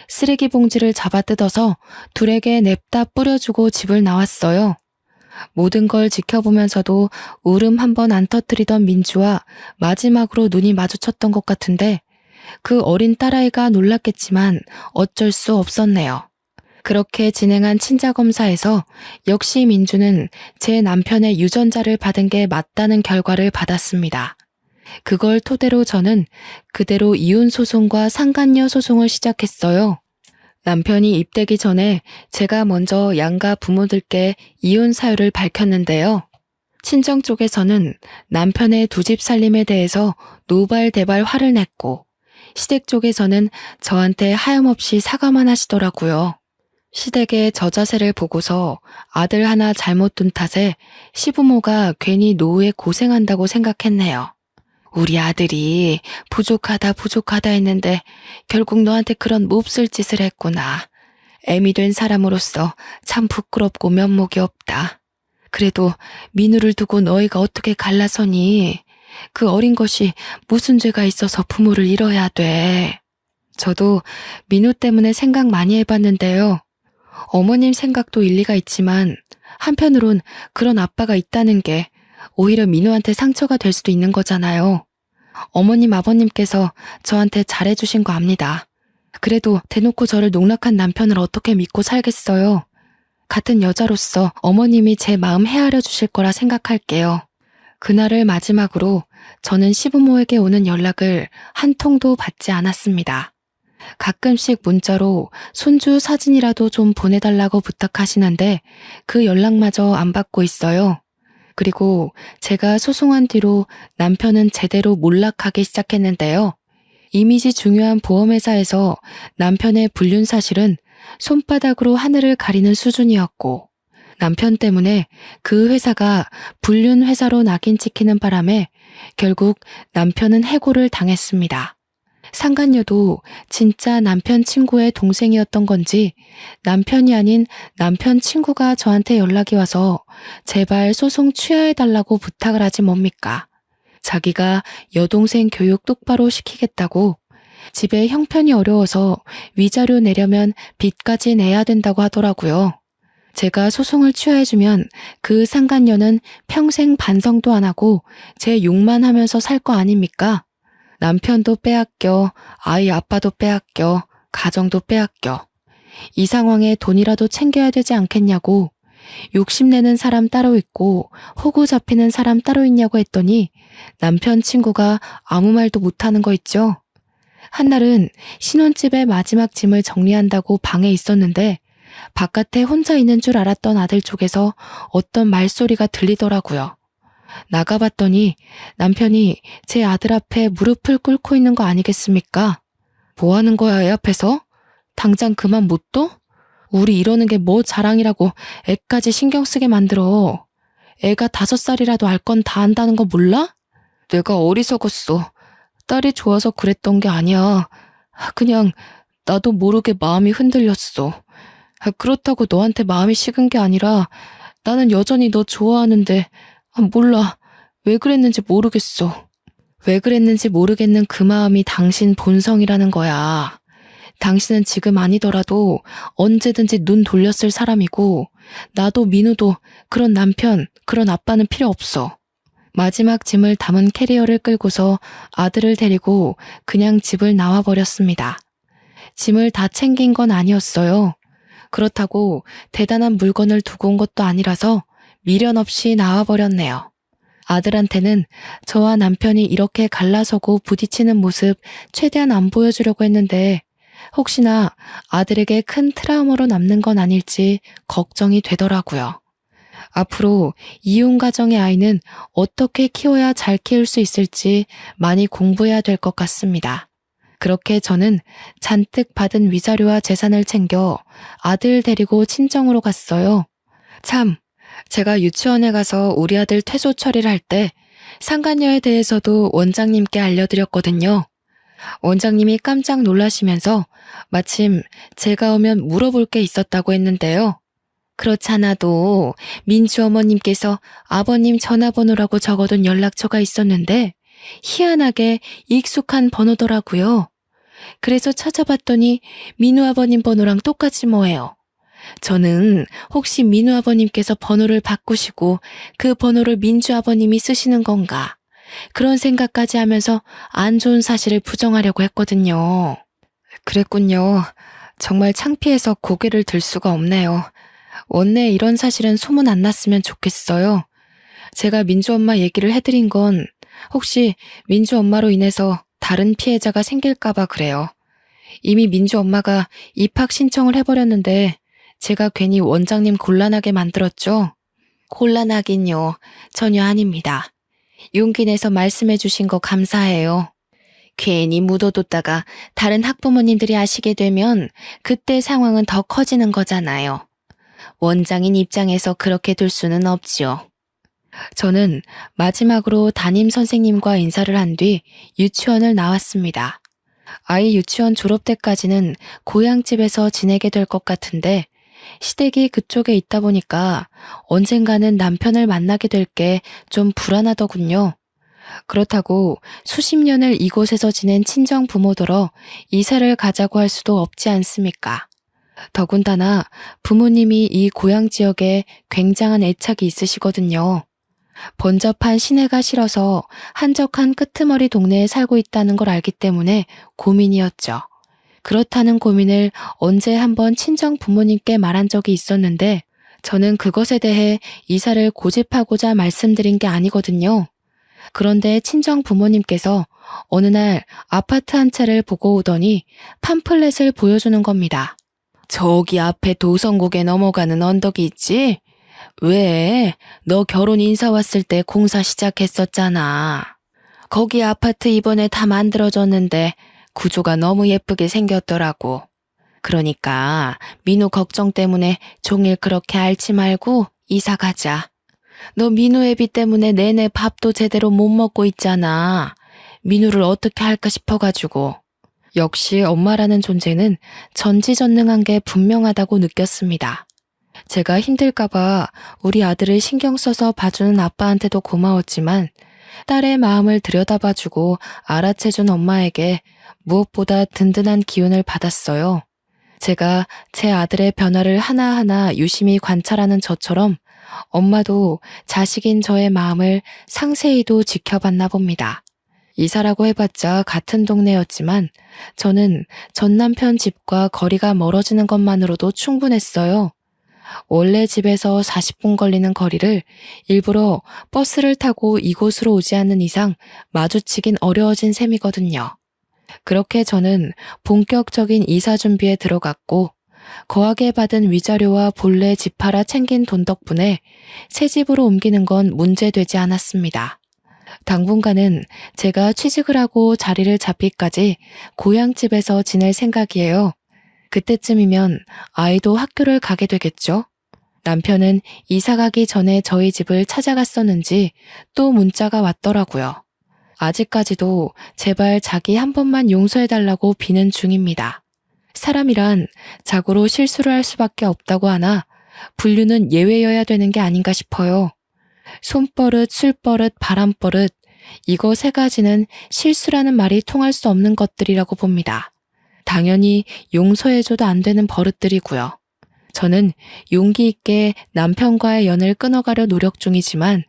쓰레기 봉지를 잡아 뜯어서 둘에게 냅다 뿌려주고 집을 나왔어요. 모든 걸 지켜보면서도 울음 한 번 안 터뜨리던 민주와 마지막으로 눈이 마주쳤던 것 같은데 그 어린 딸아이가 놀랐겠지만 어쩔 수 없었네요. 그렇게 진행한 친자검사에서 역시 민주는 제 남편의 유전자를 받은 게 맞다는 결과를 받았습니다. 그걸 토대로 저는 그대로 이혼 소송과 상간녀 소송을 시작했어요. 남편이 입대기 전에 제가 먼저 양가 부모들께 이혼 사유를 밝혔는데요. 친정 쪽에서는 남편의 두 집 살림에 대해서 노발대발 화를 냈고 시댁 쪽에서는 저한테 하염없이 사과만 하시더라고요. 시댁의 저 자세를 보고서 아들 하나 잘못 둔 탓에 시부모가 괜히 노후에 고생한다고 생각했네요. 우리 아들이 부족하다 했는데 결국 너한테 그런 몹쓸 짓을 했구나. 애미 된 사람으로서 참 부끄럽고 면목이 없다. 그래도 민우를 두고 너희가 어떻게 갈라서니? 그 어린 것이 무슨 죄가 있어서 부모를 잃어야 돼. 저도 민우 때문에 생각 많이 해봤는데요. 어머님 생각도 일리가 있지만 한편으론 그런 아빠가 있다는 게 오히려 민우한테 상처가 될 수도 있는 거잖아요. 어머님 아버님께서 저한테 잘해주신 거 압니다. 그래도 대놓고 저를 농락한 남편을 어떻게 믿고 살겠어요. 같은 여자로서 어머님이 제 마음 헤아려 주실 거라 생각할게요. 그날을 마지막으로 저는 시부모에게 오는 연락을 한 통도 받지 않았습니다. 가끔씩 문자로 손주 사진이라도 좀 보내달라고 부탁하시는데 그 연락마저 안 받고 있어요. 그리고 제가 소송한 뒤로 남편은 제대로 몰락하기 시작했는데요. 이미지 중요한 보험회사에서 남편의 불륜 사실은 손바닥으로 하늘을 가리는 수준이었고 남편 때문에 그 회사가 불륜 회사로 낙인 찍히는 바람에 결국 남편은 해고를 당했습니다. 상간녀도 진짜 남편 친구의 동생이었던 건지 남편이 아닌 남편 친구가 저한테 연락이 와서 제발 소송 취하해달라고 부탁을 하지 뭡니까? 자기가 여동생 교육 똑바로 시키겠다고 집에 형편이 어려워서 위자료 내려면 빚까지 내야 된다고 하더라고요. 제가 소송을 취하해주면 그 상간녀는 평생 반성도 안 하고 제 욕만 하면서 살 거 아닙니까? 남편도 빼앗겨, 아이 아빠도 빼앗겨, 가정도 빼앗겨. 이 상황에 돈이라도 챙겨야 되지 않겠냐고 욕심내는 사람 따로 있고 호구 잡히는 사람 따로 있냐고 했더니 남편 친구가 아무 말도 못하는 거 있죠. 한날은 신혼집의 마지막 짐을 정리한다고 방에 있었는데 바깥에 혼자 있는 줄 알았던 아들 쪽에서 어떤 말소리가 들리더라고요. 나가봤더니 남편이 제 아들 앞에 무릎을 꿇고 있는 거 아니겠습니까? 뭐 하는 거야, 애 앞에서? 당장 그만 못 둬? 우리 이러는 게 뭐 자랑이라고 애까지 신경 쓰게 만들어. 애가 5살이라도 알 건 다 안다는 거 몰라? 내가 어리석었어. 딸이 좋아서 그랬던 게 아니야. 그냥 나도 모르게 마음이 흔들렸어. 그렇다고 너한테 마음이 식은 게 아니라 나는 여전히 너 좋아하는데 몰라. 왜 그랬는지 모르겠어. 왜 그랬는지 모르겠는 그 마음이 당신 본성이라는 거야. 당신은 지금 아니더라도 언제든지 눈 돌렸을 사람이고 나도 민우도 그런 남편, 그런 아빠는 필요 없어. 마지막 짐을 담은 캐리어를 끌고서 아들을 데리고 그냥 집을 나와버렸습니다. 짐을 다 챙긴 건 아니었어요. 그렇다고 대단한 물건을 두고 온 것도 아니라서 미련 없이 나와버렸네요. 아들한테는 저와 남편이 이렇게 갈라서고 부딪히는 모습 최대한 안 보여주려고 했는데 혹시나 아들에게 큰 트라우마로 남는 건 아닐지 걱정이 되더라고요. 앞으로 이혼 가정의 아이는 어떻게 키워야 잘 키울 수 있을지 많이 공부해야 될 것 같습니다. 그렇게 저는 잔뜩 받은 위자료와 재산을 챙겨 아들 데리고 친정으로 갔어요. 참, 제가 유치원에 가서 우리 아들 퇴소 처리를 할 때 상간녀에 대해서도 원장님께 알려드렸거든요. 원장님이 깜짝 놀라시면서 마침 제가 오면 물어볼 게 있었다고 했는데요. 그렇잖아도 민주 어머님께서 아버님 전화번호라고 적어둔 연락처가 있었는데 희한하게 익숙한 번호더라고요. 그래서 찾아봤더니 민우 아버님 번호랑 똑같이 뭐예요. 저는 혹시 민우 아버님께서 번호를 바꾸시고 그 번호를 민주 아버님이 쓰시는 건가? 그런 생각까지 하면서 안 좋은 사실을 부정하려고 했거든요. 그랬군요. 정말 창피해서 고개를 들 수가 없네요. 원래 이런 사실은 소문 안 났으면 좋겠어요. 제가 민주 엄마 얘기를 해드린 건 혹시 민주 엄마로 인해서 다른 피해자가 생길까봐 그래요. 이미 민주 엄마가 입학 신청을 해버렸는데 제가 괜히 원장님 곤란하게 만들었죠? 곤란하긴요. 전혀 아닙니다. 용기 내서 말씀해 주신 거 감사해요. 괜히 묻어뒀다가 다른 학부모님들이 아시게 되면 그때 상황은 더 커지는 거잖아요. 원장인 입장에서 그렇게 둘 수는 없지요. 저는 마지막으로 담임 선생님과 인사를 한 뒤 유치원을 나왔습니다. 아이 유치원 졸업 때까지는 고향집에서 지내게 될 것 같은데 시댁이 그쪽에 있다 보니까 언젠가는 남편을 만나게 될 게 좀 불안하더군요. 그렇다고 수십 년을 이곳에서 지낸 친정 부모더러 이사를 가자고 할 수도 없지 않습니까? 더군다나 부모님이 이 고향 지역에 굉장한 애착이 있으시거든요. 번잡한 시내가 싫어서 한적한 끄트머리 동네에 살고 있다는 걸 알기 때문에 고민이었죠. 그렇다는 고민을 언제 한번 친정 부모님께 말한 적이 있었는데 저는 그것에 대해 이사를 고집하고자 말씀드린 게 아니거든요. 그런데 친정 부모님께서 어느 날 아파트 한 채를 보고 오더니 팜플렛을 보여주는 겁니다. 저기 앞에 도성국에 넘어가는 언덕이 있지? 왜? 너 결혼 인사 왔을 때 공사 시작했었잖아. 거기 아파트 이번에 다 만들어졌는데 구조가 너무 예쁘게 생겼더라고. 그러니까 민우 걱정 때문에 종일 그렇게 앓지 말고 이사 가자. 너 민우 애비 때문에 내내 밥도 제대로 못 먹고 있잖아. 민우를 어떻게 할까 싶어가지고. 역시 엄마라는 존재는 전지전능한 게 분명하다고 느꼈습니다. 제가 힘들까봐 우리 아들을 신경 써서 봐주는 아빠한테도 고마웠지만 딸의 마음을 들여다봐주고 알아채준 엄마에게 무엇보다 든든한 기운을 받았어요. 제가 제 아들의 변화를 하나하나 유심히 관찰하는 저처럼 엄마도 자식인 저의 마음을 상세히도 지켜봤나 봅니다. 이사라고 해봤자 같은 동네였지만 저는 전 남편 집과 거리가 멀어지는 것만으로도 충분했어요. 원래 집에서 40분 걸리는 거리를 일부러 버스를 타고 이곳으로 오지 않는 이상 마주치긴 어려워진 셈이거든요. 그렇게 저는 본격적인 이사 준비에 들어갔고 거하게 받은 위자료와 본래 집 팔아 챙긴 돈 덕분에 새 집으로 옮기는 건 문제되지 않았습니다. 당분간은 제가 취직을 하고 자리를 잡기까지 고향집에서 지낼 생각이에요. 그때쯤이면 아이도 학교를 가게 되겠죠? 남편은 이사 가기 전에 저희 집을 찾아갔었는지 또 문자가 왔더라고요. 아직까지도 제발 자기 한 번만 용서해달라고 비는 중입니다. 사람이란 자고로 실수를 할 수밖에 없다고 하나 분류는 예외여야 되는 게 아닌가 싶어요. 손버릇, 술버릇, 바람버릇 이거 세 가지는 실수라는 말이 통할 수 없는 것들이라고 봅니다. 당연히 용서해줘도 안 되는 버릇들이고요. 저는 용기 있게 남편과의 연을 끊어가려 노력 중이지만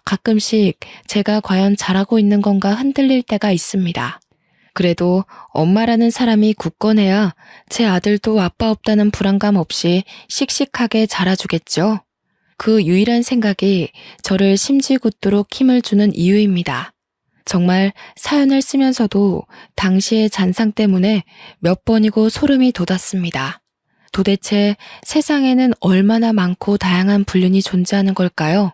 가끔씩 제가 과연 잘하고 있는 건가 흔들릴 때가 있습니다. 그래도 엄마라는 사람이 굳건해야 제 아들도 아빠 없다는 불안감 없이 씩씩하게 자라주겠죠. 그 유일한 생각이 저를 심지궂도록 힘을 주는 이유입니다. 정말 사연을 쓰면서도 당시의 잔상 때문에 몇 번이고 소름이 돋았습니다. 도대체 세상에는 얼마나 많고 다양한 불륜이 존재하는 걸까요?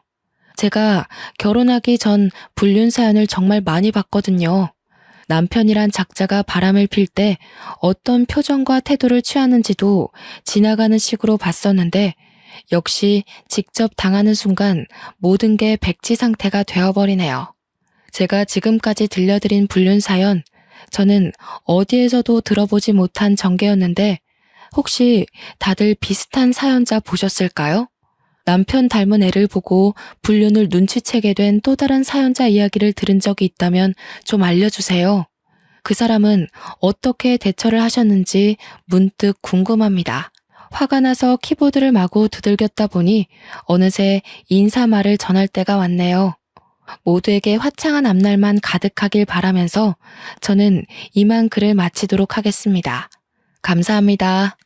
제가 결혼하기 전 불륜 사연을 정말 많이 봤거든요. 남편이란 작자가 바람을 필 때 어떤 표정과 태도를 취하는지도 지나가는 식으로 봤었는데 역시 직접 당하는 순간 모든 게 백지 상태가 되어버리네요. 제가 지금까지 들려드린 불륜 사연, 저는 어디에서도 들어보지 못한 전개였는데 혹시 다들 비슷한 사연자 보셨을까요? 남편 닮은 애를 보고 불륜을 눈치채게 된 또 다른 사연자 이야기를 들은 적이 있다면 좀 알려주세요. 그 사람은 어떻게 대처를 하셨는지 문득 궁금합니다. 화가 나서 키보드를 마구 두들겼다 보니 어느새 인사말을 전할 때가 왔네요. 모두에게 화창한 앞날만 가득하길 바라면서 저는 이만 글을 마치도록 하겠습니다. 감사합니다.